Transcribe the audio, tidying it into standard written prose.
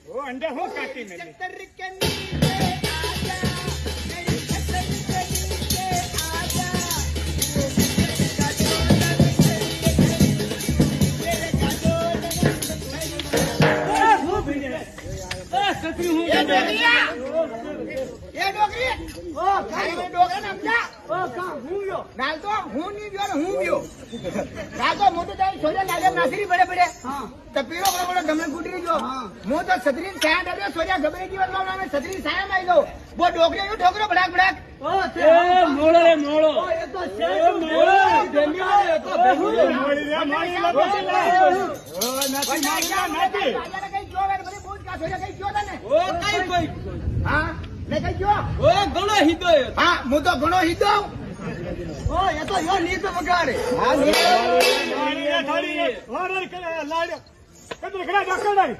वो अंडे हो काटी में छतर के नीचे आजा मेरी छतर के नीचे आजा ये डोगरी ओ खाली में डोगरा नाम क्या ओ का हूं यो डाल तो हूं नहीं जो हूं यो डाल तो मोटो जाई छोरे लागे नासरी बड़े बड़े हां तो पीरो बड़ो बड़ो गमले गुटरी जो मो तो छतरी छाया डाले छोरे गबरे जीवन में मैं छतरी छाया में आई लो वो डोगरे यो ठोकरो भड़ाक भड़ाक ए मोड़ो रे मोड़ो ओ ये तो मोड़ो देनी है तो मोड़ी रे मोड़ी लगो ओ नाती नाती राजा कहीं जो वे बड़े बहुत का छोरे कहीं जो ने ओ कई कोई हां ले कहीं जो ओ ઘણો હિદો हां मु तो घणो हिदो ओ ये तो यो नींद बगाड़े हां થોડી થોડી ઓર લાડ કદર ખડા ડોક્ટર